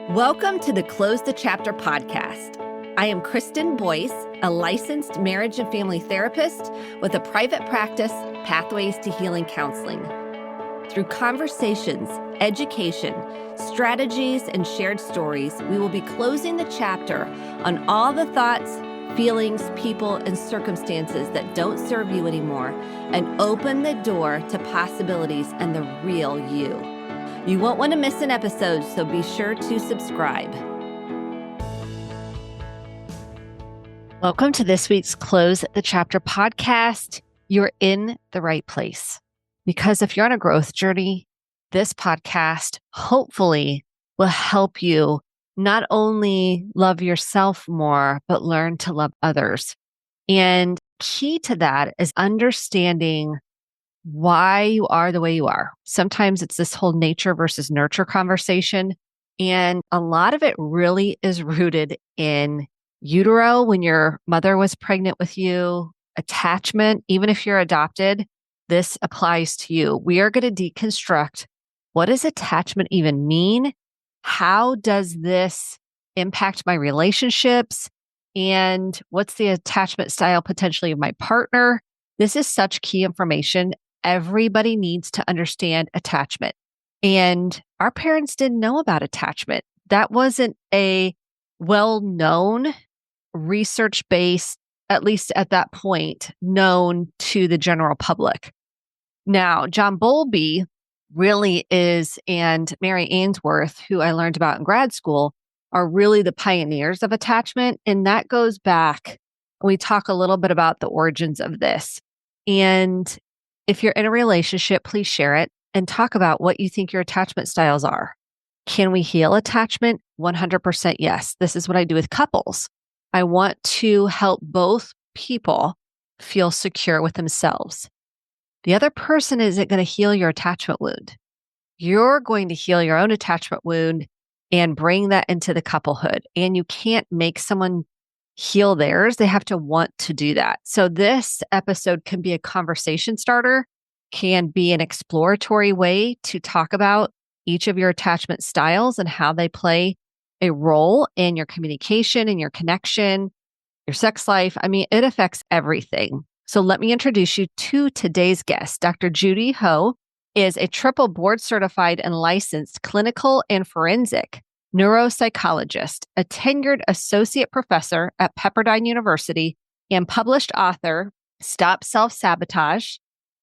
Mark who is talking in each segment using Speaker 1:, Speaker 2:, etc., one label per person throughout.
Speaker 1: Welcome to the Close the Chapter podcast. I am Kristen Boyce, a licensed marriage and family therapist with a private practice, Pathways to Healing Counseling. Through conversations, education, strategies, and shared stories, we will be closing the chapter on all the thoughts, feelings, people, and circumstances that don't serve you anymore and open the door to possibilities and the real you. You won't want to miss an episode, so be sure to subscribe. Welcome to this week's Close the Chapter podcast. You're in the right place. Because if you're on a growth journey, this podcast hopefully will help you not only love yourself more, but learn to love others. And key to that is understanding why you are the way you are. Sometimes it's this whole nature versus nurture conversation. And a lot of it really is rooted in utero, when your mother was pregnant with you, attachment, even if you're adopted, this applies to you. We are going to deconstruct, what does attachment even mean? How does this impact my relationships? And what's the attachment style potentially of my partner? This is such key information. Everybody needs to understand attachment. And our parents didn't know about attachment. That wasn't a well-known, research-based, at least at that point, known to the general public. Now, John Bowlby really is, and Mary Ainsworth, who I learned about in grad school, are really the pioneers of attachment. And that goes back, we talk a little bit about the origins of this. And if you're in a relationship, please share it and talk about what you think your attachment styles are. Can we heal attachment? 100% yes. This is what I do with couples. I want to help both people feel secure with themselves. The other person isn't going to heal your attachment wound. You're going to heal your own attachment wound and bring that into the couplehood. And you can't make someone heal theirs. They have to want to do that. So this episode can be a conversation starter, can be an exploratory way to talk about each of your attachment styles and how they play a role in your communication and your connection, your sex life. I mean, it affects everything. So let me introduce you to today's guest. Dr. Judy Ho is a triple board certified and licensed clinical and forensic neuropsychologist, a tenured associate professor at Pepperdine University, and published author, Stop Self-Sabotage.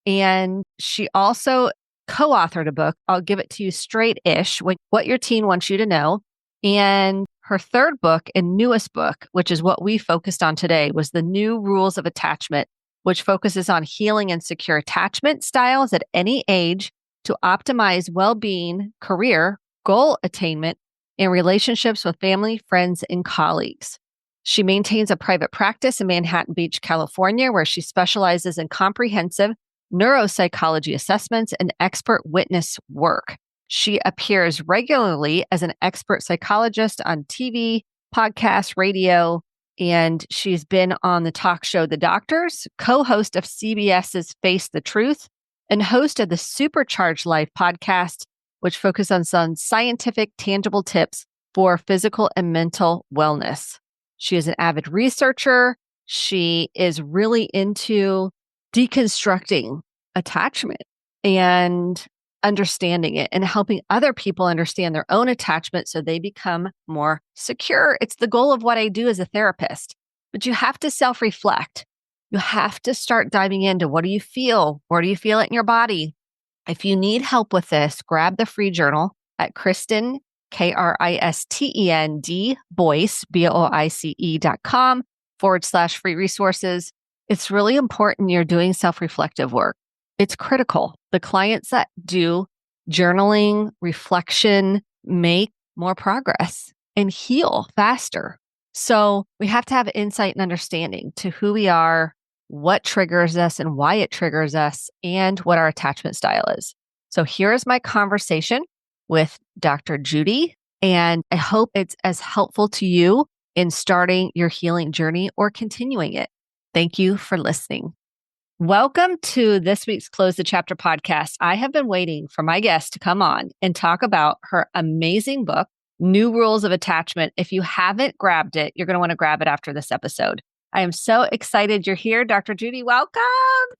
Speaker 1: And she also co-authored a book, I'll Give It to You Straight-ish, What Your Teen Wants You to Know. And her third book and newest book, which is what we focused on today, was The New Rules of Attachment, which focuses on healing and secure attachment styles at any age to optimize well-being, career, goal attainment, and relationships with family, friends, and colleagues. She maintains a private practice in Manhattan Beach, California, where she specializes in comprehensive neuropsychology assessments and expert witness work. She appears regularly as an expert psychologist on TV, podcasts, radio, and she's been on the talk show The Doctors, co-host of CBS's Face the Truth, and host of the Supercharged Life podcast, which focuses on scientific, tangible tips for physical and mental wellness. She is an avid researcher. She is really into deconstructing attachment and understanding it and helping other people understand their own attachment so they become more secure. It's the goal of what I do as a therapist. But you have to self-reflect. You have to start diving into, what do you feel? Where do you feel it in your body? If you need help with this, grab the free journal at Kristen, Kristend, Boyce, BOICE.com/free resources. It's really important you're doing self-reflective work. It's critical. The clients that do journaling, reflection, make more progress and heal faster. So we have to have insight and understanding to who we are, what triggers us and why it triggers us, and what our attachment style is. So here is my conversation with Dr. Judy, and I hope it's as helpful to you in starting your healing journey or continuing it. Thank you for listening. Welcome to this week's Close the Chapter podcast. I have been waiting for my guest to come on and talk about her amazing book, New Rules of Attachment. If you haven't grabbed it, you're going to want to grab it after this episode. I am so excited you're here, Dr. Judy. Welcome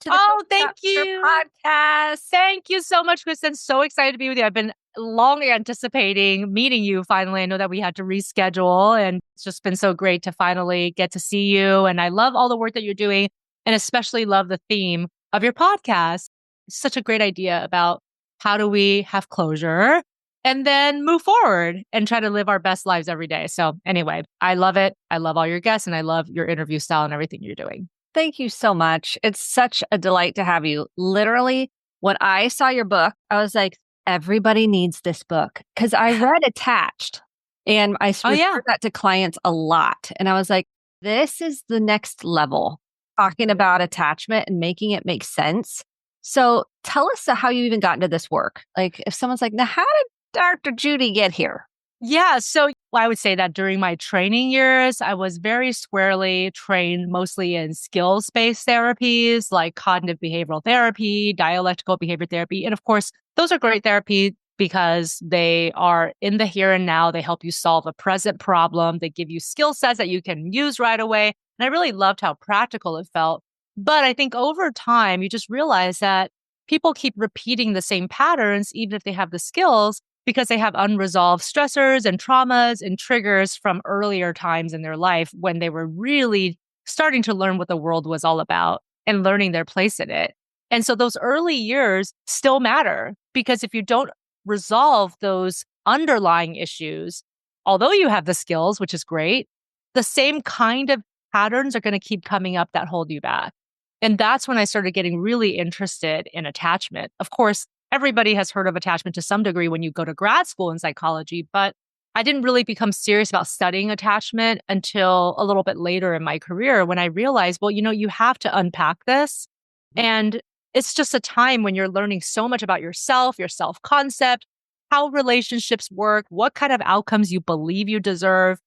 Speaker 1: to the
Speaker 2: Thank you.
Speaker 1: podcast.
Speaker 2: Thank you so much, Kristen. So excited to be with you. I've been long anticipating meeting you finally. I know that we had to reschedule, and it's just been so great to finally get to see you. And I love all the work that you're doing, and especially love the theme of your podcast. It's such a great idea about how do we have closure and then move forward and try to live our best lives every day. So anyway, I love it. I love all your guests, and I love your interview style and everything you're doing.
Speaker 1: Thank you so much. It's such a delight to have you. Literally, when I saw your book, I was like, everybody needs this book, because I read Attached, and I refer that to clients a lot. And I was like, this is the next level, talking about attachment and making it make sense. So tell us how you even got into this work. Like if someone's like, now how did Dr. Judy get here?
Speaker 2: Yeah. So I would say that during my training years, I was very squarely trained mostly in skills-based therapies like cognitive behavioral therapy, dialectical behavior therapy. And of course, those are great therapy because they are in the here and now. They help you solve a present problem. They give you skill sets that you can use right away. And I really loved how practical it felt. But I think over time, you just realize that people keep repeating the same patterns, even if they have the skills, because they have unresolved stressors and traumas and triggers from earlier times in their life when they were really starting to learn what the world was all about and learning their place in it. And so those early years still matter, because if you don't resolve those underlying issues, although you have the skills, which is great, the same kind of patterns are going to keep coming up that hold you back. And that's when I started getting really interested in attachment. Of course, everybody has heard of attachment to some degree when you go to grad school in psychology, but I didn't really become serious about studying attachment until a little bit later in my career when I realized, well, you have to unpack this. And it's just a time when you're learning so much about yourself, your self-concept, how relationships work, what kind of outcomes you believe you deserve.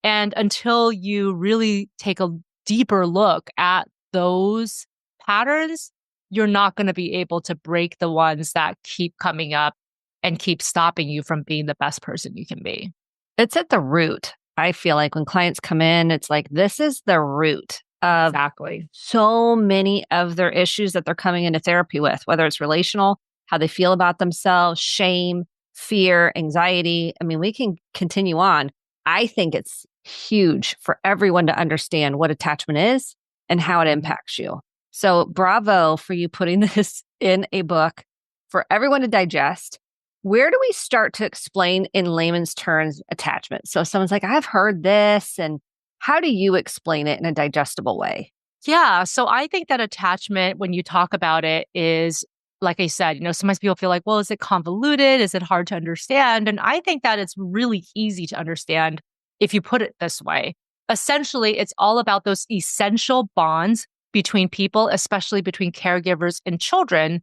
Speaker 2: And until you really take a deeper look at those patterns, you're not going to be able to break the ones that keep coming up and keep stopping you from being the best person you can be.
Speaker 1: It's at the root. I feel like when clients come in, it's like, this is the root of
Speaker 2: Exactly.
Speaker 1: so many of their issues that they're coming into therapy with, whether it's relational, how they feel about themselves, shame, fear, anxiety. I mean, we can continue on. I think it's huge for everyone to understand what attachment is and how it impacts you. So bravo for you putting this in a book for everyone to digest. Where do we start to explain in layman's terms attachment? So if someone's like, I've heard this, and how do you explain it in a digestible way?
Speaker 2: Yeah. So I think that attachment, when you talk about it, is, like I said, sometimes people feel like, well, is it convoluted? Is it hard to understand? And I think that it's really easy to understand if you put it this way. Essentially, it's all about those essential bonds between people, especially between caregivers and children,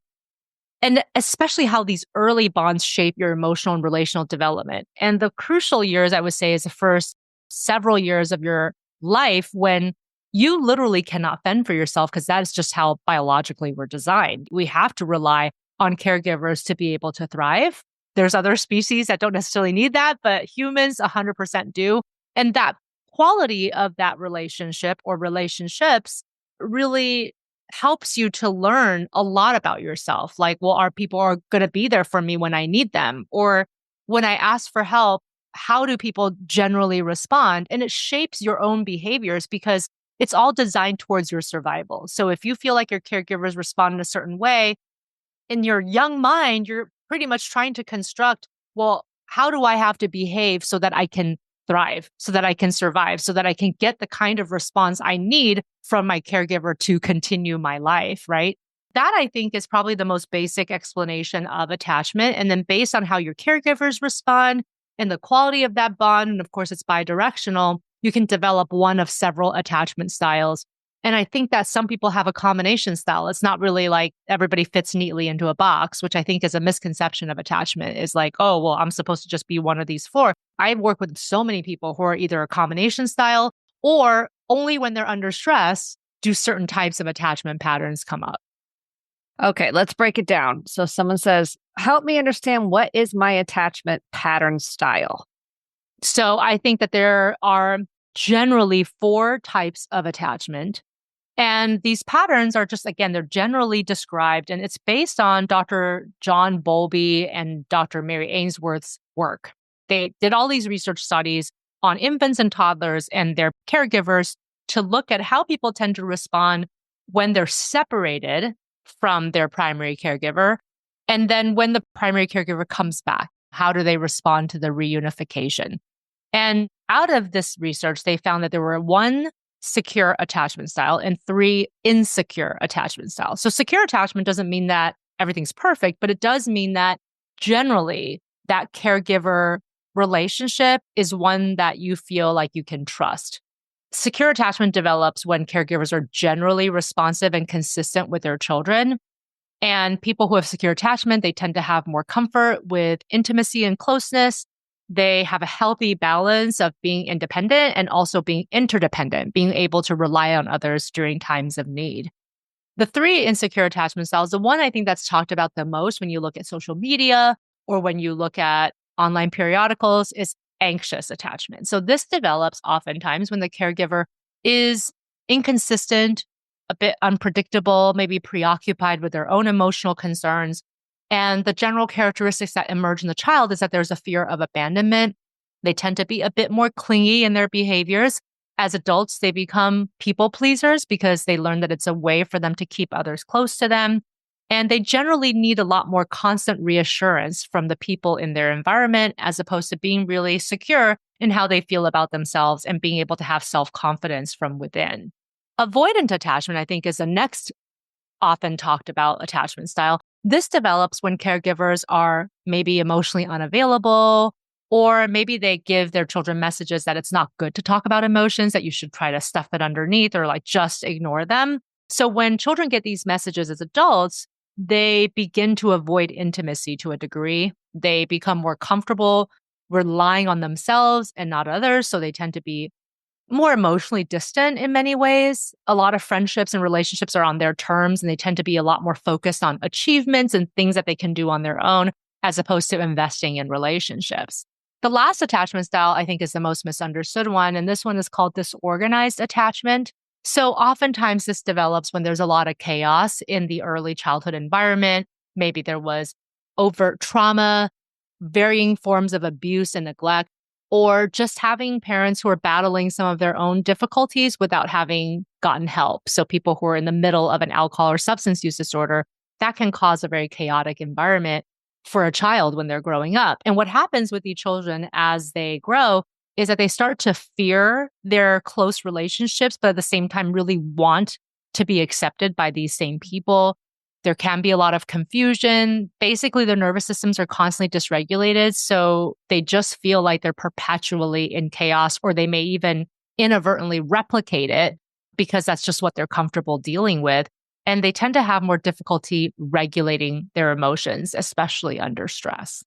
Speaker 2: and especially how these early bonds shape your emotional and relational development. And the crucial years, I would say, is the first several years of your life when you literally cannot fend for yourself, because that is just how biologically we're designed. We have to rely on caregivers to be able to thrive. There's other species that don't necessarily need that, but humans 100% do. And that quality of that relationship or relationships really helps you to learn a lot about yourself. Like, well, are people are going to be there for me when I need them? Or when I ask for help, how do people generally respond? And it shapes your own behaviors because it's all designed towards your survival. So if you feel like your caregivers respond in a certain way, in your young mind, you're pretty much trying to construct, well, how do I have to behave so that I can thrive, so that I can survive, so that I can get the kind of response I need from my caregiver to continue my life, right? That I think is probably the most basic explanation of attachment. And then based on how your caregivers respond and the quality of that bond, and of course it's bidirectional, you can develop one of several attachment styles. And I think that some people have a combination style. It's not really like everybody fits neatly into a box, which I think is a misconception of attachment, is like, oh, well, I'm supposed to just be one of these four. I've worked with so many people who are either a combination style or only when they're under stress do certain types of attachment patterns come up.
Speaker 1: Okay, let's break it down. So someone says, help me understand, what is my attachment pattern style?
Speaker 2: So I think that there are generally 4 types of attachment. And these patterns are just, again, they're generally described, and it's based on Dr. John Bowlby and Dr. Mary Ainsworth's work. They did all these research studies on infants and toddlers and their caregivers to look at how people tend to respond when they're separated from their primary caregiver. And then when the primary caregiver comes back, how do they respond to the reunification? And out of this research, they found that there were 1 secure attachment style and 3 insecure attachment styles. So secure attachment doesn't mean that everything's perfect, but it does mean that generally that caregiver relationship is one that you feel like you can trust. Secure attachment develops when caregivers are generally responsive and consistent with their children. And people who have secure attachment, they tend to have more comfort with intimacy and closeness. They have a healthy balance of being independent and also being interdependent, being able to rely on others during times of need. The 3 insecure attachment styles, the one I think that's talked about the most when you look at social media or when you look at online periodicals, is anxious attachment. So this develops oftentimes when the caregiver is inconsistent, a bit unpredictable, maybe preoccupied with their own emotional concerns. And the general characteristics that emerge in the child is that there's a fear of abandonment. They tend to be a bit more clingy in their behaviors. As adults, they become people pleasers because they learn that it's a way for them to keep others close to them. And they generally need a lot more constant reassurance from the people in their environment, as opposed to being really secure in how they feel about themselves and being able to have self-confidence from within. Avoidant attachment, I think, is the next often talked about attachment style. This develops when caregivers are maybe emotionally unavailable, or maybe they give their children messages that it's not good to talk about emotions, that you should try to stuff it underneath or like just ignore them. So when children get these messages as adults, they begin to avoid intimacy to a degree. They become more comfortable relying on themselves and not others. So they tend to be more emotionally distant in many ways. A lot of friendships and relationships are on their terms, and they tend to be a lot more focused on achievements and things that they can do on their own, as opposed to investing in relationships. The last attachment style, I think, is the most misunderstood one, and this one is called disorganized attachment. So oftentimes this develops when there's a lot of chaos in the early childhood environment. Maybe there was overt trauma, varying forms of abuse and neglect, or just having parents who are battling some of their own difficulties without having gotten help. So people who are in the middle of an alcohol or substance use disorder, that can cause a very chaotic environment for a child when they're growing up. And what happens with these children as they grow is that they start to fear their close relationships, but at the same time really want to be accepted by these same people. There can be a lot of confusion. Basically, their nervous systems are constantly dysregulated. So they just feel like they're perpetually in chaos, or they may even inadvertently replicate it because that's just what they're comfortable dealing with. And they tend to have more difficulty regulating their emotions, especially under stress.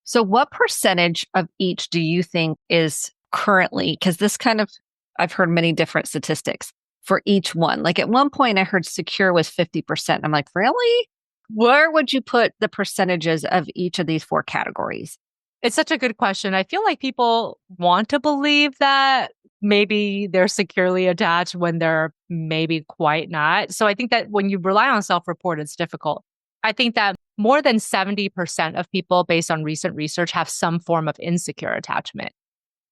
Speaker 1: So, what percentage of each do you think is currently, because this kind of, I've heard many different statistics for each one. Like at one point, I heard secure was 50%. I'm like, really? Where would you put the percentages of each of these 4 categories?
Speaker 2: It's such a good question. I feel like people want to believe that maybe they're securely attached when they're maybe quite not. So I think that when you rely on self-report, it's difficult. I think that more than 70% of people, based on recent research, have some form of insecure attachment.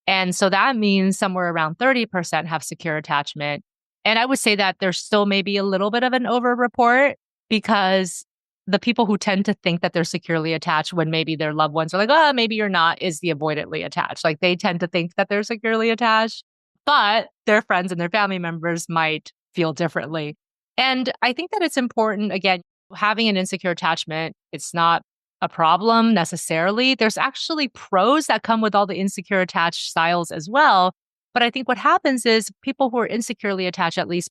Speaker 2: And so that means somewhere around 30% have secure attachment. And I would say that there's still maybe a little bit of an overreport, because the people who tend to think that they're securely attached when maybe their loved ones are like, oh, maybe you're not, is the avoidantly attached. Like they tend to think that they're securely attached, but their friends and their family members might feel differently. And I think that it's important, again, having an insecure attachment, it's not a problem necessarily. There's actually pros that come with all the insecure attached styles as well. But I think what happens is people who are insecurely attached, at least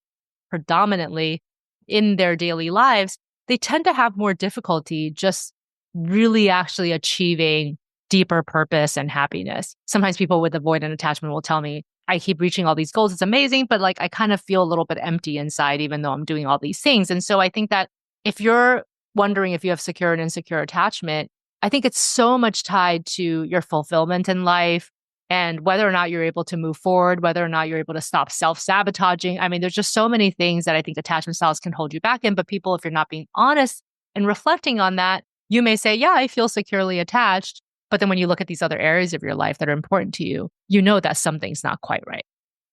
Speaker 2: predominantly in their daily lives, they tend to have more difficulty just really actually achieving deeper purpose and happiness. Sometimes people with avoidant attachment will tell me, I keep reaching all these goals. It's amazing, but like I kind of feel a little bit empty inside, even though I'm doing all these things. And so I think that if you're wondering if you have secure and insecure attachment, I think it's so much tied to your fulfillment in life, and whether or not you're able to move forward, whether or not you're able to stop self-sabotaging. I mean, there's just so many things that I think attachment styles can hold you back in. But people, if you're not being honest and reflecting on that, you may say, yeah, I feel securely attached. But then when you look at these other areas of your life that are important to you, you know that something's not quite right.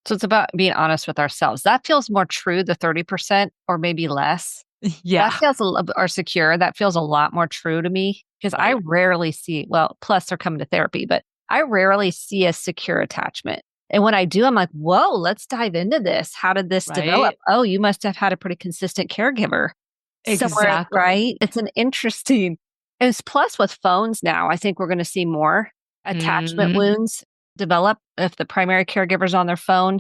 Speaker 1: So it's about being honest with ourselves. That feels more true, the 30% or maybe less.
Speaker 2: Yeah.
Speaker 1: That feels or secure. That feels a lot more true to me because I
Speaker 2: Right.
Speaker 1: rarely see, well, plus they're coming to therapy, but I rarely see a secure attachment. And when I do, I'm like, whoa, let's dive into this. How did this develop?
Speaker 2: Right.
Speaker 1: Oh, you must have had a pretty consistent caregiver somewhere,
Speaker 2: Exactly.
Speaker 1: right? It's an interesting, and it's plus with phones now, I think we're going to see more attachment
Speaker 2: Mhm.
Speaker 1: wounds develop if the primary caregiver's on their phone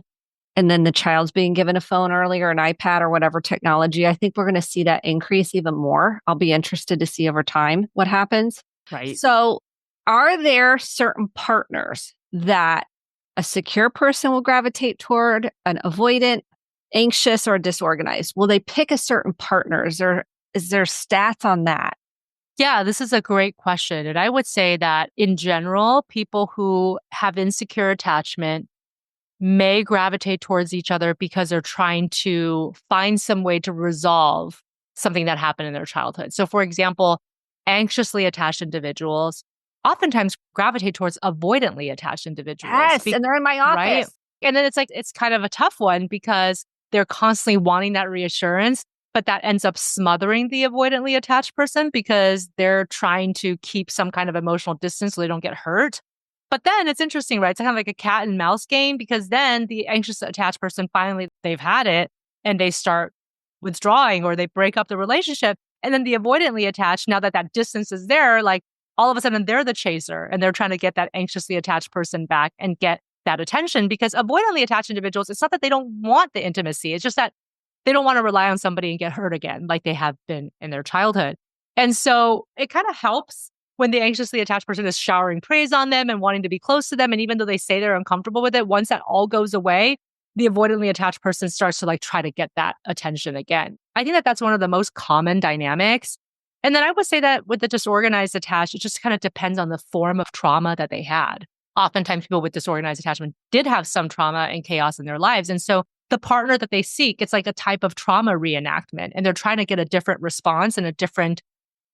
Speaker 1: and then the child's being given a phone early or an iPad or whatever technology. I think we're going to see that increase even more. I'll be interested to see over time what happens.
Speaker 2: Right.
Speaker 1: So, are there certain partners that a secure person will gravitate toward, an avoidant, anxious, or disorganized? Will they pick a certain partner? Is there stats on that?
Speaker 2: Yeah, this is a great question. And I would say that in general, people who have insecure attachment may gravitate towards each other because they're trying to find some way to resolve something that happened in their childhood. So, for example, anxiously attached individuals oftentimes gravitate towards avoidantly attached individuals,
Speaker 1: Yes, and they're in my
Speaker 2: right?
Speaker 1: office.
Speaker 2: And then it's like, it's kind of a tough one because they're constantly wanting that reassurance, but that ends up smothering the avoidantly attached person because they're trying to keep some kind of emotional distance so they don't get hurt. But then it's interesting, right? It's kind of like a cat and mouse game because then the anxious attached person finally they've had it and they start withdrawing or they break up the relationship. And then the avoidantly attached, now that that distance is there, like all of a sudden they're the chaser and they're trying to get that anxiously attached person back and get that attention because avoidantly attached individuals, it's not that they don't want the intimacy. It's just that they don't want to rely on somebody and get hurt again like they have been in their childhood. And so it kind of helps when the anxiously attached person is showering praise on them and wanting to be close to them. And even though they say they're uncomfortable with it, once that all goes away, the avoidantly attached person starts to like try to get that attention again. I think that that's one of the most common dynamics. And then I would say that with the disorganized attached, it just kind of depends on the form of trauma that they had. Oftentimes, people with disorganized attachment did have some trauma and chaos in their lives. And so the partner that they seek, it's like a type of trauma reenactment. And they're trying to get a different response and a different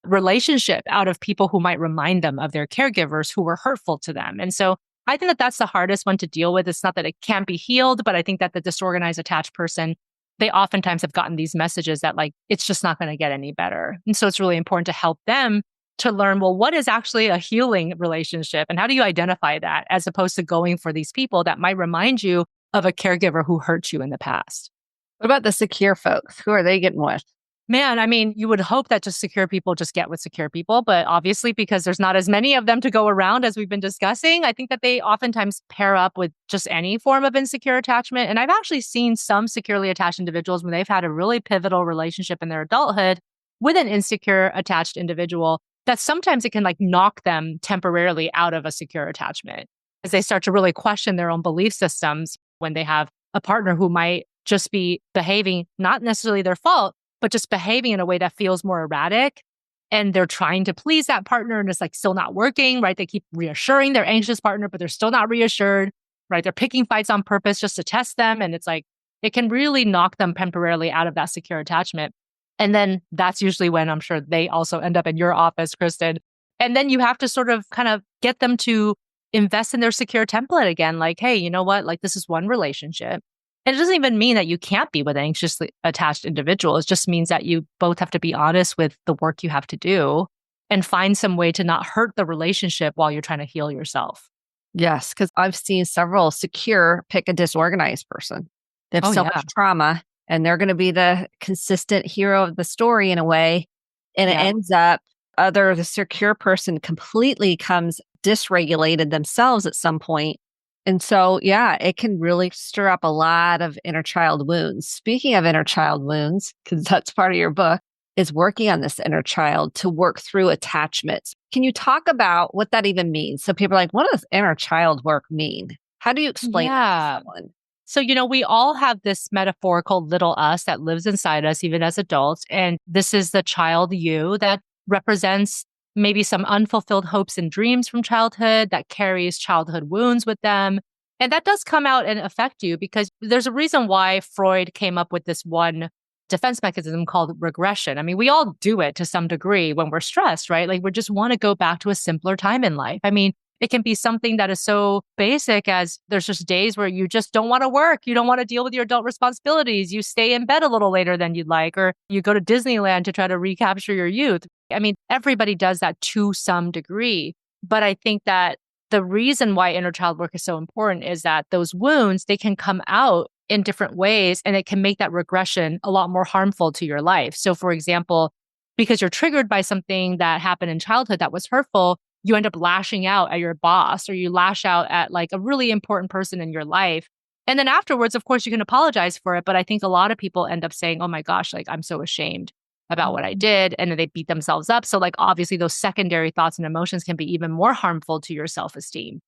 Speaker 2: relationship out of people who might remind them of their caregivers who were hurtful to them. And so I think that that's the hardest one to deal with. It's not that it can't be healed, but I think that the disorganized attached person, they oftentimes have gotten these messages that like, it's just not going to get any better. And so it's really important to help them to learn, well, what is actually a healing relationship and how do you identify that as opposed to going for these people that might remind you of a caregiver who hurt you in the past.
Speaker 1: What about the secure folks? Who are they getting with?
Speaker 2: Man, I mean, you would hope that just secure people just get with secure people, but obviously, because there's not as many of them to go around as we've been discussing, I think that they oftentimes pair up with just any form of insecure attachment. And I've actually seen some securely attached individuals when they've had a really pivotal relationship in their adulthood with an insecure attached individual that sometimes it can like knock them temporarily out of a secure attachment as they start to really question their own belief systems when they have a partner who might just be behaving, not necessarily their fault, but just behaving in a way that feels more erratic. And they're trying to please that partner and it's like still not working, right? They keep reassuring their anxious partner, but they're still not reassured, right? They're picking fights on purpose just to test them. And it's like, it can really knock them temporarily out of that secure attachment. And then that's usually when I'm sure they also end up in your office, Kristen. And then you have to sort of kind of get them to invest in their secure template again. Like, hey, you know what? Like, this is one relationship. And it doesn't even mean that you can't be with an anxiously attached individual. It just means that you both have to be honest with the work you have to do and find some way to not hurt the relationship while you're trying to heal yourself.
Speaker 1: Yes, because I've seen several secure pick a disorganized person. They have
Speaker 2: Oh,
Speaker 1: so
Speaker 2: yeah.
Speaker 1: much trauma and they're going to be the consistent hero of the story in a way. And it
Speaker 2: Yeah.
Speaker 1: ends up the secure person completely comes dysregulated themselves at some point. And so, yeah, it can really stir up a lot of inner child wounds. Speaking of inner child wounds, because that's part of your book, is working on this inner child to work through attachments. Can you talk about what that even means? So people are like, what does inner child work mean? How do you explain that to
Speaker 2: Yeah.
Speaker 1: someone?
Speaker 2: So, we all have this metaphorical little us that lives inside us, even as adults. And this is the child you that represents maybe some unfulfilled hopes and dreams from childhood that carries childhood wounds with them. And that does come out and affect you because there's a reason why Freud came up with this one defense mechanism called regression. I mean, we all do it to some degree when we're stressed, right? Like we just want to go back to a simpler time in life. I mean, it can be something that is so basic as there's just days where you just don't want to work. You don't want to deal with your adult responsibilities. You stay in bed a little later than you'd like, or you go to Disneyland to try to recapture your youth. I mean, everybody does that to some degree. But I think that the reason why inner child work is so important is that those wounds, they can come out in different ways and it can make that regression a lot more harmful to your life. So for example, because you're triggered by something that happened in childhood that was hurtful, you end up lashing out at your boss or you lash out at like a really important person in your life. And then afterwards, of course, you can apologize for it. But I think a lot of people end up saying, oh my gosh, like I'm so ashamed about what I did. And then they beat themselves up. So like obviously those secondary thoughts and emotions can be even more harmful to your self-esteem.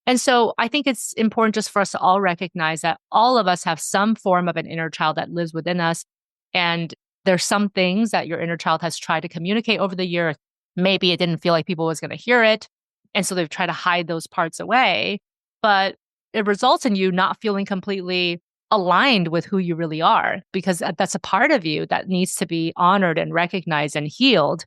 Speaker 2: And so I think it's important just for us to all recognize that all of us have some form of an inner child that lives within us. And there's some things that your inner child has tried to communicate over the years. Maybe it didn't feel like people was going to hear it. And so they've tried to hide those parts away. But it results in you not feeling completely aligned with who you really are, because that's a part of you that needs to be honored and recognized and healed.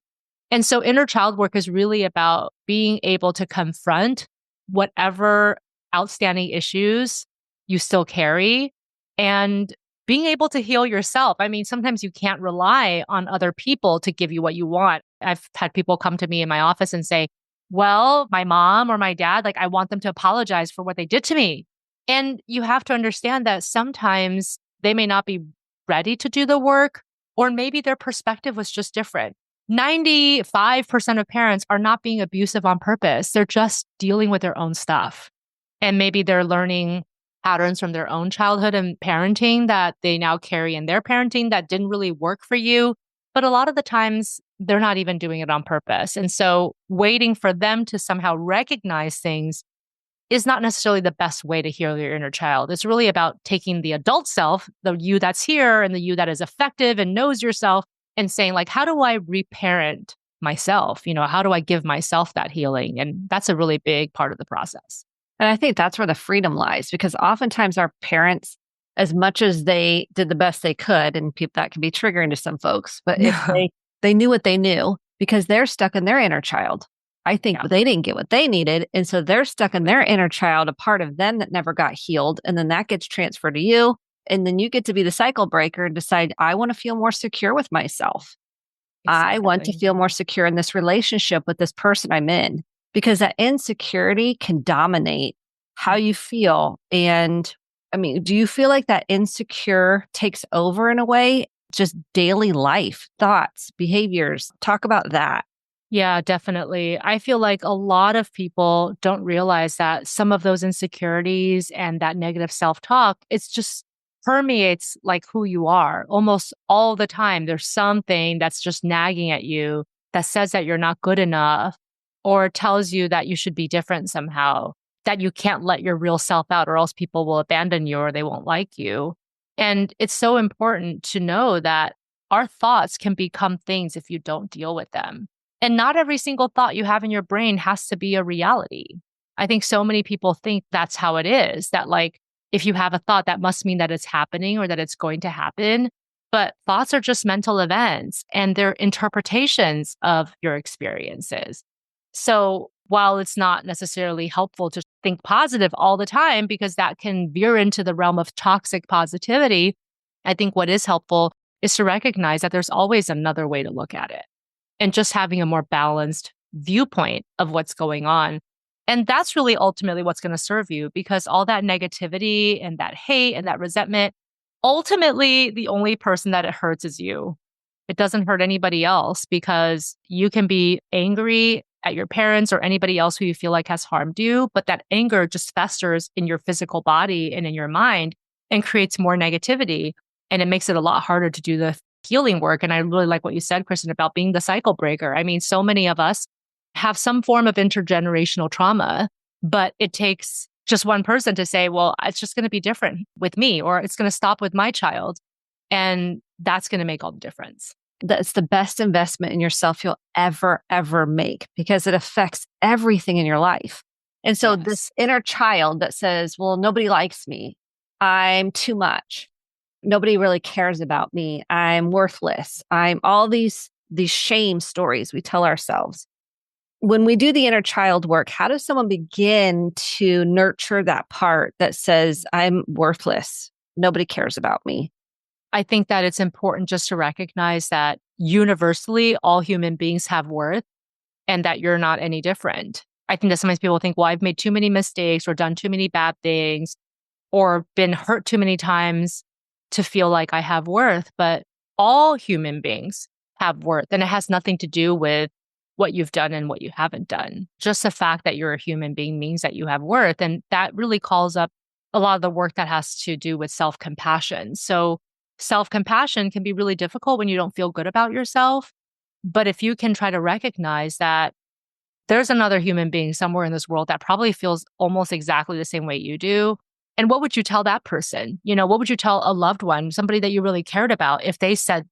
Speaker 2: And so inner child work is really about being able to confront whatever outstanding issues you still carry and being able to heal yourself. I mean, sometimes you can't rely on other people to give you what you want. I've had people come to me in my office and say, well, my mom or my dad, like I want them to apologize for what they did to me. And you have to understand that sometimes they may not be ready to do the work, or maybe their perspective was just different. 95% of parents are not being abusive on purpose. They're just dealing with their own stuff. And maybe they're learning patterns from their own childhood and parenting that they now carry in their parenting that didn't really work for you. But a lot of the times, they're not even doing it on purpose. And so waiting for them to somehow recognize things is not necessarily the best way to heal your inner child. It's really about taking the adult self, the you that's here and the you that is effective and knows yourself, and saying like, how do I reparent myself? You know, how do I give myself that healing? And that's a really big part of the process.
Speaker 1: And I think that's where the freedom lies, because oftentimes our parents, as much as they did the best they could, and people that can be triggering to some folks, but if they knew what they knew, because they're stuck in their inner child. I think they didn't get what they needed. And so they're stuck in their inner child, a part of them that never got healed. And then that gets transferred to you. And then you get to be the cycle breaker and decide, I want to feel more secure with myself. Exactly. I want to feel more secure in this relationship with this person I'm in, because that insecurity can dominate how you feel. And I mean, do you feel like that insecure takes over in a way? Just daily life, thoughts, behaviors. Talk about that.
Speaker 2: Yeah, definitely. I feel like a lot of people don't realize that some of those insecurities and that negative self-talk, it's just permeates like who you are almost all the time. There's something that's just nagging at you that says that you're not good enough or tells you that you should be different somehow, that you can't let your real self out or else people will abandon you or they won't like you. And it's so important to know that our thoughts can become things if you don't deal with them. And not every single thought you have in your brain has to be a reality. I think so many people think that's how it is, that like, if you have a thought, that must mean that it's happening or that it's going to happen. But thoughts are just mental events and they're interpretations of your experiences. So while it's not necessarily helpful to think positive all the time, because that can veer into the realm of toxic positivity, I think what is helpful is to recognize that there's always another way to look at it. And just having a more balanced viewpoint of what's going on. And that's really ultimately what's going to serve you, because all that negativity and that hate and that resentment, ultimately, the only person that it hurts is you. It doesn't hurt anybody else, because you can be angry at your parents or anybody else who you feel like has harmed you, but that anger just festers in your physical body and in your mind and creates more negativity. And it makes it a lot harder to do the healing work. And I really like what you said, Kristen, about being the cycle breaker. I mean, so many of us have some form of intergenerational trauma, but it takes just one person to say, well, it's just going to be different with me, or it's going to stop with my child. And that's going to make all the difference.
Speaker 1: That's the best investment in yourself you'll ever make because it affects everything in your life. And so this
Speaker 2: Yes.
Speaker 1: inner child that says, well, nobody likes me. I'm too much. Nobody really cares about me. I'm worthless. I'm all these shame stories we tell ourselves. When we do the inner child work, how does someone begin to nurture that part that says, I'm worthless? Nobody cares about me.
Speaker 2: I think that it's important just to recognize that universally, all human beings have worth and that you're not any different. I think that sometimes people think, well, I've made too many mistakes or done too many bad things or been hurt too many times to feel like I have worth. But all human beings have worth, and it has nothing to do with what you've done and what you haven't done. Just the fact that you're a human being means that you have worth. And that really calls up a lot of the work that has to do with self compassion. So, self compassion can be really difficult when you don't feel good about yourself. But if you can try to recognize that there's another human being somewhere in this world that probably feels almost exactly the same way you do. And what would you tell that person? What would you tell a loved one, somebody that you really cared about, if they said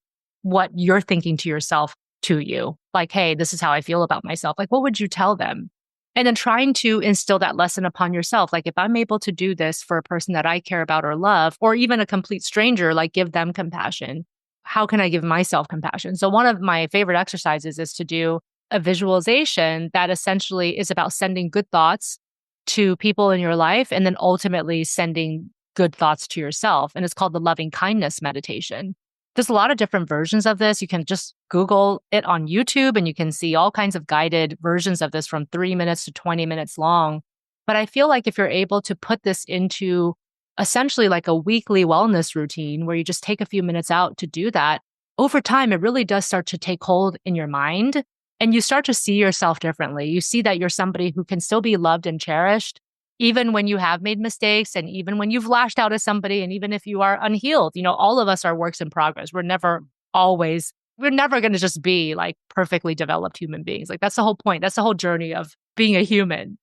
Speaker 2: what you're thinking to yourself to you? Like, hey, this is how I feel about myself. Like, what would you tell them? And then trying to instill that lesson upon yourself. Like, if I'm able to do this for a person that I care about or love, or even a complete stranger, like give them compassion, how can I give myself compassion? So, one of my favorite exercises is to do a visualization that essentially is about sending good thoughts to people in your life and then ultimately sending good thoughts to yourself. And it's called the loving kindness meditation. There's a lot of different versions of this. You can just Google it on YouTube and you can see all kinds of guided versions of this from 3 minutes to 20 minutes long. But I feel like if you're able to put this into essentially like a weekly wellness routine where you just take a few minutes out to do that, over time, it really does start to take hold in your mind and you start to see yourself differently. You see that you're somebody who can still be loved and cherished, even when you have made mistakes and even when you've lashed out at somebody and even if you are unhealed. All of us are works in progress. We're never going to just be like perfectly developed human beings. Like that's the whole point. That's the whole journey of being a human.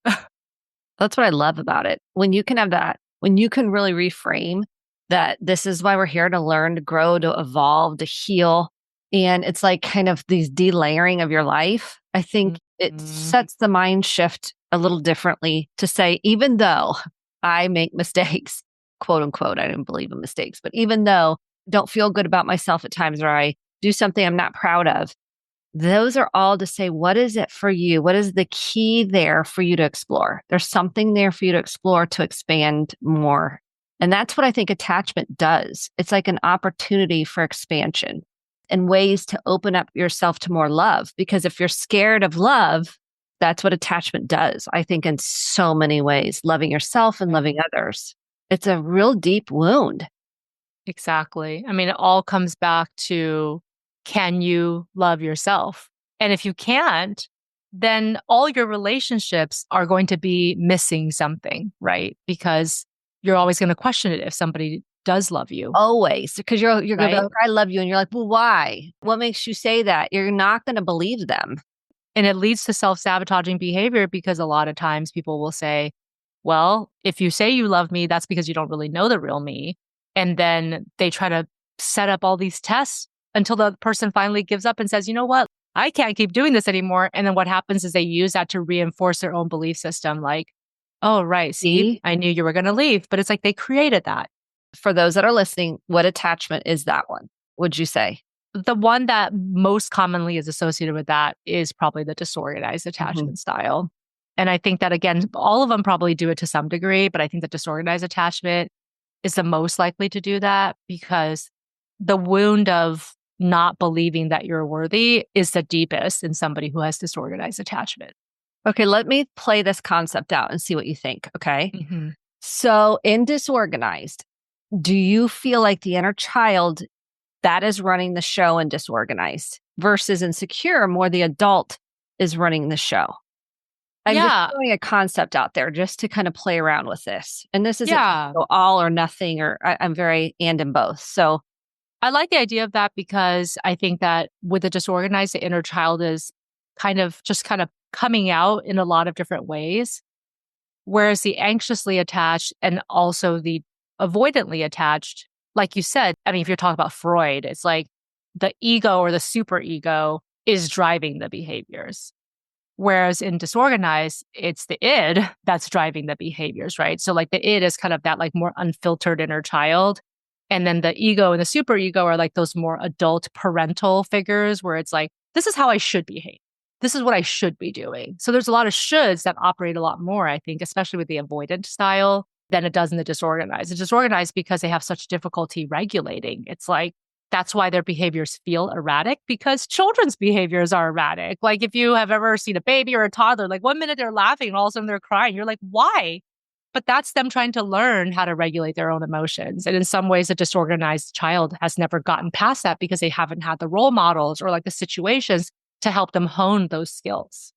Speaker 1: That's what I love about it. When you can have that, when you can really reframe that this is why we're here to learn, to grow, to evolve, to heal. And it's like kind of these delayering of your life. I think it
Speaker 2: Mhm.
Speaker 1: sets the mind shift a little differently to say, even though I make mistakes, quote unquote, I didn't believe in mistakes, but even though I don't feel good about myself at times or I do something I'm not proud of, those are all to say, what is it for you? What is the key there for you to explore? There's something there for you to explore to expand more. And that's what I think attachment does. It's like an opportunity for expansion and ways to open up yourself to more love. Because if you're scared of love, that's what attachment does. I think in so many ways, loving yourself and loving others. It's a real deep wound.
Speaker 2: Exactly. I mean, it all comes back to, can you love yourself? And if you can't, then all your relationships are going to be missing something, right? Because you're always going to question it if somebody does love you,
Speaker 1: Always, because you're gonna be
Speaker 2: right?
Speaker 1: like, "I love you," and you're like, "Well, why? What makes you say that?" You're not gonna believe them.
Speaker 2: And it leads to self-sabotaging behavior because a lot of times people will say, well, if you say you love me, that's because you don't really know the real me. And then they try to set up all these tests until the person finally gives up and says, you know what? I can't keep doing this anymore. And then what happens is they use that to reinforce their own belief system. Like, oh, right. See,
Speaker 1: See,
Speaker 2: I knew you were going to leave. But it's like they created that.
Speaker 1: for those that are listening, what attachment is that one, would you say?
Speaker 2: The one that most commonly is associated with that is probably the disorganized
Speaker 1: Mhm.
Speaker 2: attachment style. And I think that, again, all of them probably do it to some degree, but I think that disorganized attachment is the most likely to do that because the wound of not believing that you're worthy is the deepest in somebody who has disorganized attachment.
Speaker 1: Okay, let me play this concept out and see what you think, okay?
Speaker 2: Hmm.
Speaker 1: So, in disorganized, do you feel like the inner child that is running the show in disorganized versus insecure, more the adult is running the show? I'm just
Speaker 2: Yeah.
Speaker 1: throwing a concept out there just to kind of play around with this. And this isn't to
Speaker 2: Yeah.
Speaker 1: go all or nothing, or I'm very and in both. So,
Speaker 2: I like the idea of that because I think that with the disorganized, the inner child is kind of coming out in a lot of different ways. Whereas the anxiously attached and also the avoidantly attached, like you said, I mean, if you're talking about Freud, it's like the ego or the superego is driving the behaviors. Whereas in disorganized, it's the id that's driving the behaviors, right? So like the id is kind of that like more unfiltered inner child. And then the ego and the superego are like those more adult parental figures where it's like, this is how I should behave. This is what I should be doing. So there's a lot of shoulds that operate a lot more, I think, especially with the avoidant style than it does in the disorganized. It's disorganized because they have such difficulty regulating. It's like, that's why their behaviors feel erratic because children's behaviors are erratic. Like if you have ever seen a baby or a toddler, like one minute they're laughing and all of a sudden they're crying. You're like, why? But that's them trying to learn how to regulate their own emotions. And in some ways, a disorganized child has never gotten past that because they haven't had the role models or like the situations to help them hone those skills.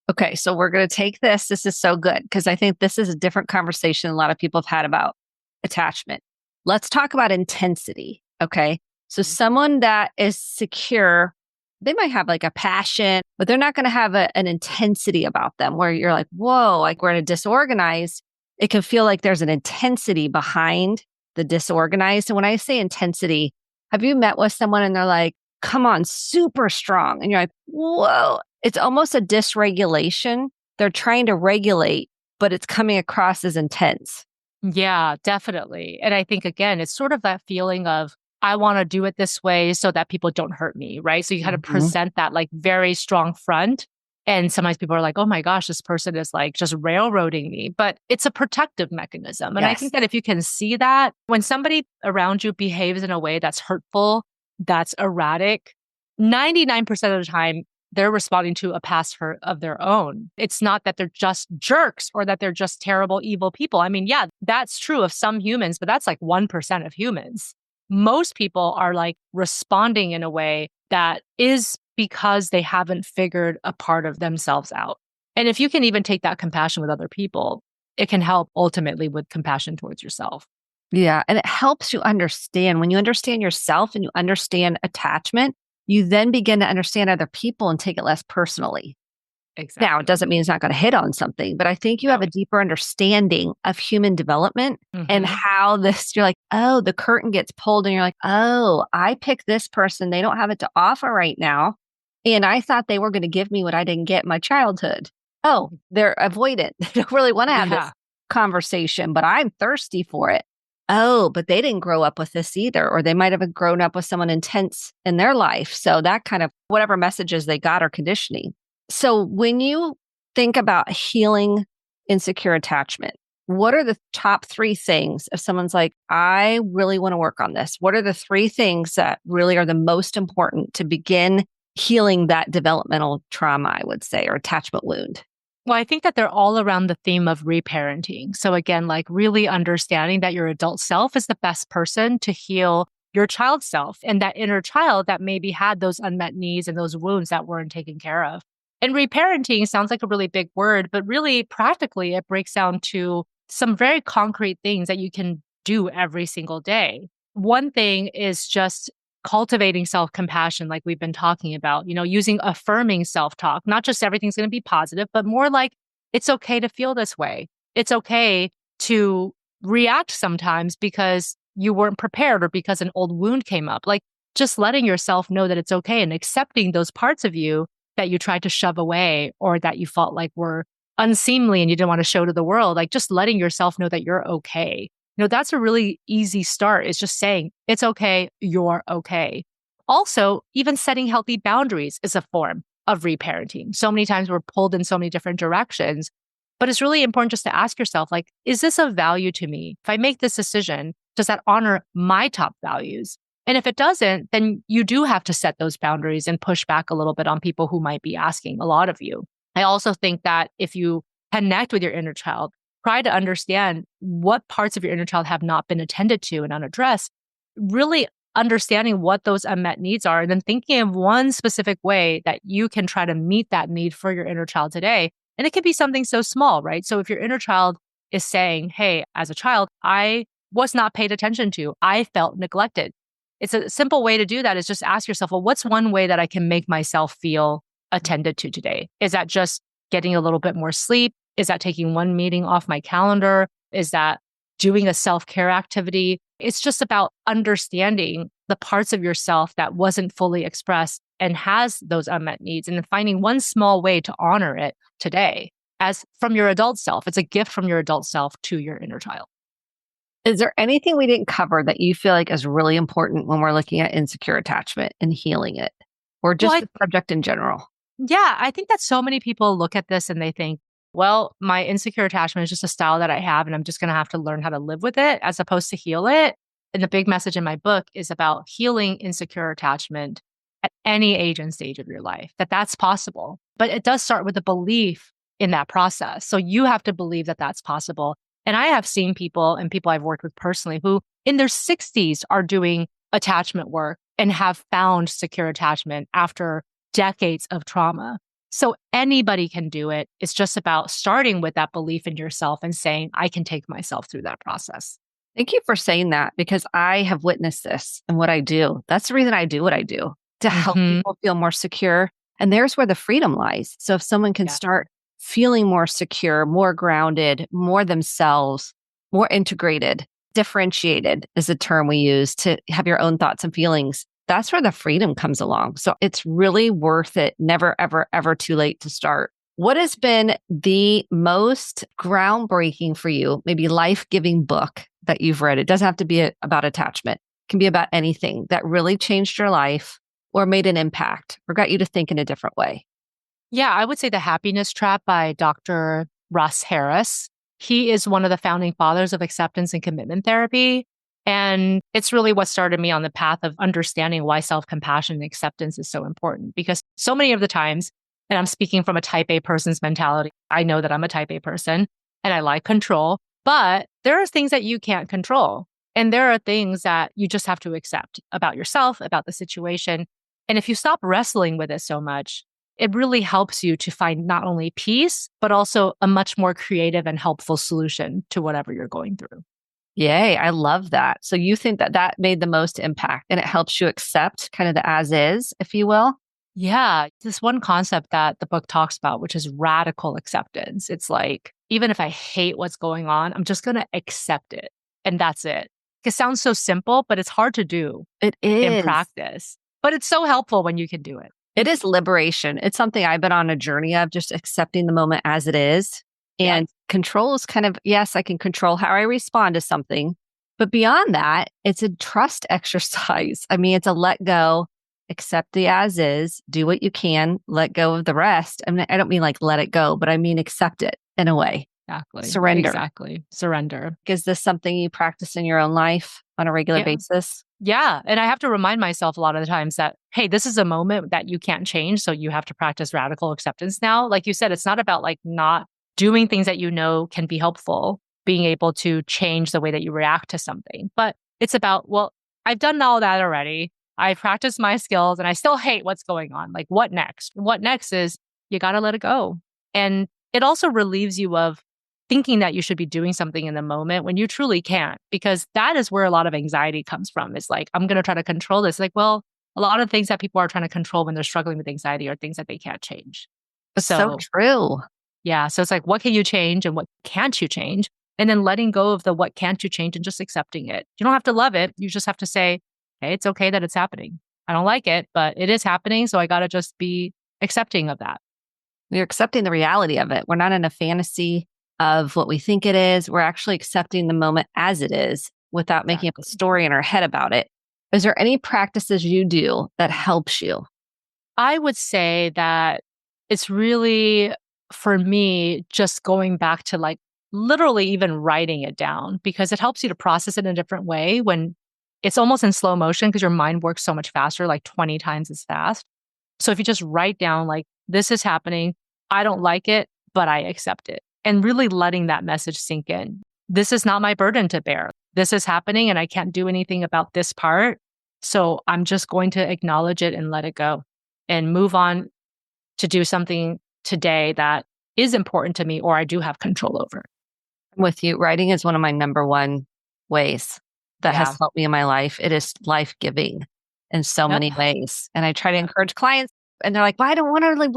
Speaker 1: Okay, so we're going to take this. This is so good because I think this is a different conversation a lot of people have had about attachment. Let's talk about intensity. Okay. So someone that is secure, they might have like a passion, but they're not going to have an intensity about them where you're like, whoa, like we're in a disorganized, it can feel like there's an intensity behind the disorganized. And when I say intensity, have you met with someone and they're like, come on, super strong. And you're like, whoa, it's almost a dysregulation. They're trying to regulate, but it's coming across as intense.
Speaker 2: Yeah, definitely. And I think, again, it's sort of that feeling of, I want to do it this way so that people don't hurt me, right? So you kind of present that like very strong front. And sometimes people are like, oh my gosh, this person is like just railroading me. But it's a protective mechanism. And I think that if you can see that when somebody around you behaves in a way that's hurtful, that's erratic, 99% of the time, they're responding to a past hurt of their own. It's not that they're just jerks or that they're just terrible, evil people. I mean, yeah, that's true of some humans, but that's like 1% of humans. Most people are like responding in a way that is because they haven't figured a part of themselves out. And if you can even take that compassion with other people, it can help ultimately with compassion towards yourself.
Speaker 1: Yeah. And it helps you understand when you understand yourself and you understand attachment, you then begin to understand other people and take it less personally.
Speaker 2: Exactly.
Speaker 1: Now, it doesn't mean it's not going to hit on something, but I think you have a deeper understanding of human development and how this, you're like, oh, the curtain gets pulled and you're like, oh, I picked this person. They don't have it to offer right now. And I thought they were going to give me what I didn't get in my childhood. Oh, they're avoidant. They don't really want to have this conversation, but I'm thirsty for it. Oh, but they didn't grow up with this either, or they might have grown up with someone intense in their life. So that kind of whatever messages they got are conditioning. So when you think about healing insecure attachment, what are the top 3 things if someone's like, I really want to work on this? What are the 3 things that really are the most important to begin healing that developmental trauma, I would say, or attachment wound?
Speaker 2: Well, I think that they're all around the theme of reparenting. So again, like really understanding that your adult self is the best person to heal your child self and that inner child that maybe had those unmet needs and those wounds that weren't taken care of. And reparenting sounds like a really big word, but really practically it breaks down to some very concrete things that you can do every single day. One thing is just cultivating self-compassion, like we've been talking about, using affirming self-talk, not just everything's going to be positive, but more like it's okay to feel this way. It's okay to react sometimes because you weren't prepared or because an old wound came up. Like just letting yourself know that it's okay and accepting those parts of you that you tried to shove away or that you felt like were unseemly and you didn't want to show to the world, like just letting yourself know that you're okay. That's a really easy start is just saying, it's okay, you're okay. Also, even setting healthy boundaries is a form of reparenting. So many times we're pulled in so many different directions, but it's really important just to ask yourself, like, is this of value to me? If I make this decision, does that honor my top values? And if it doesn't, then you do have to set those boundaries and push back a little bit on people who might be asking a lot of you. I also think that if you connect with your inner child, try to understand what parts of your inner child have not been attended to and unaddressed, really understanding what those unmet needs are, and then thinking of one specific way that you can try to meet that need for your inner child today. And it can be something so small, right? So if your inner child is saying, hey, as a child, I was not paid attention to, I felt neglected. It's a simple way to do that is just ask yourself, well, what's one way that I can make myself feel attended to today? Is that just getting a little bit more sleep? Is that taking one meeting off my calendar? Is that doing a self-care activity? It's just about understanding the parts of yourself that wasn't fully expressed and has those unmet needs, and then finding one small way to honor it today as from your adult self. It's a gift from your adult self to your inner child.
Speaker 1: Is there anything we didn't cover that you feel like is really important when we're looking at insecure attachment and healing it, or
Speaker 2: Well,
Speaker 1: just the subject in general?
Speaker 2: yeah, I think that so many people look at this and they think, well, my insecure attachment is just a style that I have, and I'm just going to have to learn how to live with it as opposed to heal it. And the big message in my book is about healing insecure attachment at any age and stage of your life, that that's possible. But it does start with a belief in that process. So you have to believe that that's possible. And I have seen people and people I've worked with personally who in their 60s are doing attachment work and have found secure attachment after decades of trauma. So anybody can do it. It's just about starting with that belief in yourself and saying, I can take myself through that process.
Speaker 1: Thank you for saying that because I have witnessed this in what I do. That's the reason I do what I do, to help
Speaker 2: Hmm.
Speaker 1: people feel more secure. And there's where the freedom lies. So if someone can
Speaker 2: Yeah.
Speaker 1: start feeling more secure, more grounded, more themselves, more integrated, differentiated is a term we use to have your own thoughts and feelings. That's where the freedom comes along. So it's really worth it. Never, ever, ever too late to start. What has been the most groundbreaking for you, maybe life-giving book that you've read? It doesn't have to be about attachment. It can be about anything that really changed your life or made an impact or got you to think in a different way.
Speaker 2: Yeah, I would say The Happiness Trap by Dr. Russ Harris. He is one of the founding fathers of acceptance and commitment therapy. And it's really what started me on the path of understanding why self-compassion and acceptance is so important. Because so many of the times, and I'm speaking from a type A person's mentality, I know that I'm a type A person and I like control, but there are things that you can't control. And there are things that you just have to accept about yourself, about the situation. And if you stop wrestling with it so much, it really helps you to find not only peace, but also a much more creative and helpful solution to whatever you're going through.
Speaker 1: Yay, I love that. So you think that that made the most impact and it helps you accept kind of the as is, if you will?
Speaker 2: Yeah, this one concept that the book talks about, which is radical acceptance. It's like, even if I hate what's going on, I'm just going to accept it. And that's it. It sounds so simple, but it's hard to do
Speaker 1: It
Speaker 2: in
Speaker 1: is.
Speaker 2: practice. But it's so helpful when you can do it.
Speaker 1: It is liberation. It's something I've been on a journey of just accepting the moment as it is.
Speaker 2: Yeah.
Speaker 1: And control is kind of, yes, I can control how I respond to something. But beyond that, it's a trust exercise. I mean, it's a let go, accept the as is, do what you can, let go of the rest. I mean, I don't mean like let it go, but I mean accept it in a way.
Speaker 2: Exactly.
Speaker 1: Surrender.
Speaker 2: Exactly. Surrender.
Speaker 1: Is this something you practice in your own life on a regular
Speaker 2: Yeah.
Speaker 1: basis?
Speaker 2: Yeah. And I have to remind myself a lot of the times that, hey, this is a moment that you can't change. So you have to practice radical acceptance now. Like you said, it's not about like not doing things that you know can be helpful, being able to change the way that you react to something. But it's about, well, I've done all that already. I practiced my skills and I still hate what's going on. Like, what next? What next is you got to let it go. And it also relieves you of thinking that you should be doing something in the moment when you truly can't, because that is where a lot of anxiety comes from. It's like, I'm going to try to control this. Like, well, a lot of things that people are trying to control when they're struggling with anxiety are things that they can't change.
Speaker 1: It's so
Speaker 2: So,
Speaker 1: true.
Speaker 2: yeah. So it's like, what can you change and what can't you change? And then letting go of the what can't you change and just accepting it. You don't have to love it. You just have to say, hey, it's okay that it's happening. I don't like it, but it is happening. So I got to just be accepting of that.
Speaker 1: We're accepting the reality of it. We're not in a fantasy of what we think it is. We're actually accepting the moment as it is without making up a
Speaker 2: Exactly.
Speaker 1: story in our head about it. Is there any practices you do that helps you?
Speaker 2: I would say that it's really, for me, just going back to like literally even writing it down, because it helps you to process it in a different way when it's almost in slow motion because your mind works so much faster, like 20 times as fast. So if you just write down, like, this is happening, I don't like it, but I accept it, and really letting that message sink in. This is not my burden to bear. This is happening and I can't do anything about this part. So I'm just going to acknowledge it and let it go and move on to do something today that is important to me or I do have control over.
Speaker 1: I'm with you. Writing is one of my number one ways that
Speaker 2: Yeah.
Speaker 1: has helped me in my life. It is life giving in so
Speaker 2: Yep.
Speaker 1: many ways. And I try to encourage clients, and they're like, well, I don't want to really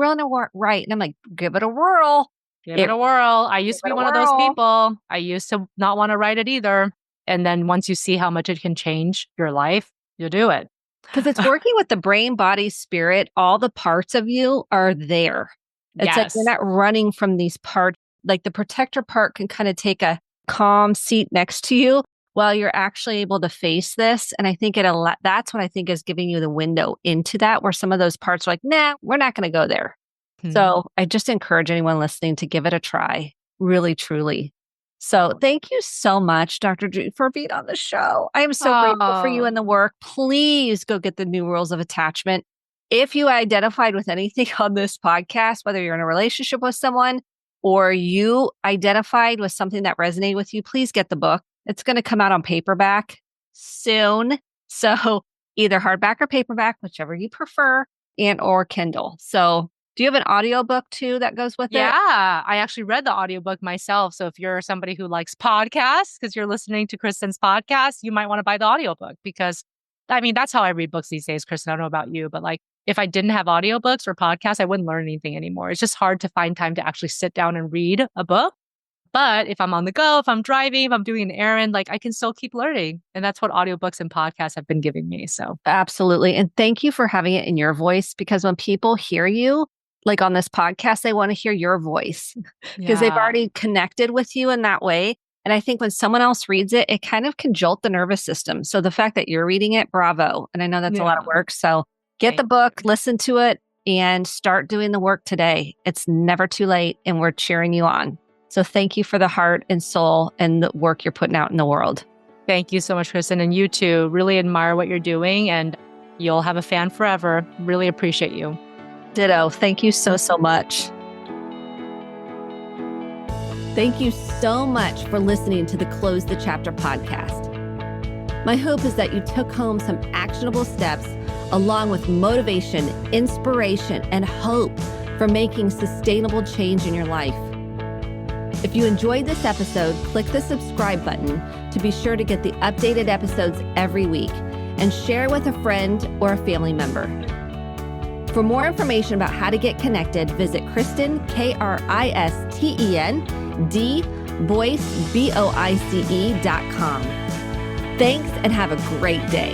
Speaker 1: write. And I'm like, give it a whirl.
Speaker 2: Give it a whirl. I used to
Speaker 1: Give
Speaker 2: be
Speaker 1: it a
Speaker 2: one of those
Speaker 1: whirl.
Speaker 2: people. I used to not want to write it either. And then once you see how much it can change your life, you do it.
Speaker 1: Because it's working with the brain, body, spirit, all the parts of you are there. It's like you're
Speaker 2: Yes.
Speaker 1: not running from these parts. Like the protector part can kind of take a calm seat next to you while you're actually able to face this. And I think that's what I think is giving you the window into that, where some of those parts are like, nah, we're not going to go there. So I just encourage anyone listening to give it a try, really, truly. So thank you so much, Dr. Judy, for being on the show. I am so grateful for you
Speaker 2: Oh,
Speaker 1: and the work. Please go get the new rules of attachment. If you identified with anything on this podcast, whether you're in a relationship with someone or you identified with something that resonated with you, please get the book. It's going to come out on paperback soon. So either hardback or paperback, whichever you prefer, and or Kindle. So do you have an audiobook too that goes with it?
Speaker 2: yeah. I actually read the audiobook myself. So if you're somebody who likes podcasts, because you're listening to Kristen's podcast, you might want to buy the audiobook because I mean, that's how I read books these days, Kristen. I don't know about you, but like if I didn't have audiobooks or podcasts, I wouldn't learn anything anymore. It's just hard to find time to actually sit down and read a book. But if I'm on the go, if I'm driving, if I'm doing an errand, like I can still keep learning. And that's what audiobooks and podcasts have been giving me. So
Speaker 1: Absolutely. And thank you for having it in your voice, because when people hear you, like on this podcast, they want to hear your voice because they've
Speaker 2: yeah.
Speaker 1: already connected with you in that way. And I think when someone else reads it, it kind of can jolt the nervous system. So the fact that you're reading it, bravo. And I know that's a lot of
Speaker 2: Yeah.
Speaker 1: work. So get the
Speaker 2: Thank
Speaker 1: book, listen to it, and start doing the work today. It's never too late. And we're cheering you on. So thank you for the heart and soul and the work you're putting out in the world.
Speaker 2: Thank you so much, Kristen. And you too. Really admire what you're doing and you'll have a fan forever. Really appreciate you.
Speaker 1: Ditto. Thank you so, so much. Thank you so much for listening to the Close the Chapter podcast. My hope is that you took home some actionable steps along with motivation, inspiration, and hope for making sustainable change in your life. If you enjoyed this episode, click the subscribe button to be sure to get the updated episodes every week and share with a friend or a family member. For more information about how to get connected, visit Kristen, KRISTEN, Boyce, BOICE.com. Thanks and have a great day.